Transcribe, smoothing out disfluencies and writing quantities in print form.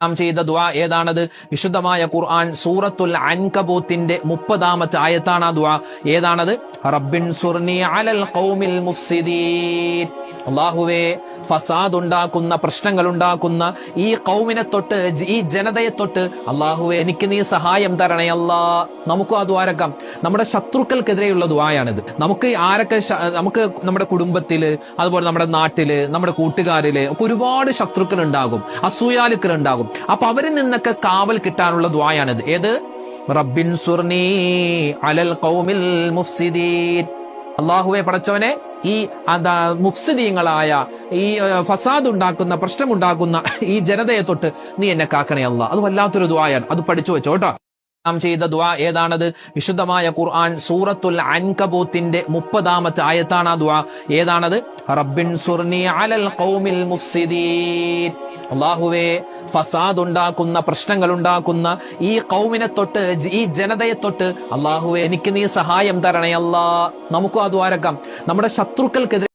നാം ചെയ്ത ദുആ ഏതാണത്? വിശുദ്ധമായ ഖുർആൻ സൂറത്തുൽ അൻകബൂത്തിന്റെ 30-ാമത്തെ ആയത്താണ് ആ ദുആ. ഏതാണത്? റബ്ബിൻസുർനി അലൽ ഖൗമിൽ മുഫ്സിദീൻ. അല്ലാഹുവേ, ഫസാദ് ഉണ്ടാക്കുന്ന, പ്രശ്നങ്ങൾ ഉണ്ടാക്കുന്ന ഈ ഖൗമിനെ തൊട്ട്, ഈ ജനതയെ തൊട്ട് അല്ലാഹുവേ എനിക്ക് നീ സഹായം തരണേ അല്ലാ. നമുക്ക് ആ ദുആരക്കാം. നമ്മുടെ ശത്രുക്കൾക്കെതിരെയുള്ള ദുആയാണിത്. നമുക്ക് നമ്മുടെ കുടുംബത്തില്, അതുപോലെ നമ്മുടെ നാട്ടില്, നമ്മുടെ കൂട്ടുകാരില് ഒക്കെ ഒരുപാട് ശത്രുക്കൾ ഉണ്ടാകും, അസൂയാലുക്കൾ ഉണ്ടാകും. അപ്പൊ അവരിൽ നിന്നൊക്കെ കാവൽ കിട്ടാനുള്ള ദുആയാണിത്. ഏത്? റബ്ബിൻസുർനി അലൽ ഖൗമിൽ മുഫ്സിദീൻ. അല്ലാഹുവേ, പടച്ചവനെ, ഈ മുഫ്സിദീങ്ങളായ, ഈ ഫസാദ് ഉണ്ടാക്കുന്ന, പ്രശ്നമുണ്ടാക്കുന്ന ഈ ജനതയെ തൊട്ട് നീ എന്നെ കാക്കണേ അല്ലാ. അത് വല്ലാത്തൊരു ദുആയാണ്. അത് പഠിച്ചു വെച്ചോട്ടോ. നാം ചെയ്ത ദുആ ഏതാണത്? വിശുദ്ധമായ ഖുർആൻ സൂറത്തുൽ അൻകബൂത്തിന്റെ 30-ാമത്തെ ആയത്താണ് ആ ദുആ. ഏതാണത്? റബ്ബിൻസുർനി അലൽ ഖൗമിൽ മുഫ്സിദീൻ. അല്ലാഹുവേ, ഫസാദ് ഉണ്ടാക്കുന്ന, പ്രശ്നങ്ങൾ ഉണ്ടാക്കുന്ന ഈ ഖൗമിനെ തൊട്ട്, ഈ ജനതയെ തൊട്ട് അല്ലാഹുവേ എനിക്ക് നീ സഹായം തരണേ അല്ലാ. നമുക്ക് ആ ദുആരക്കാം. നമ്മുടെ ശത്രുക്കൾക്കെതിരെ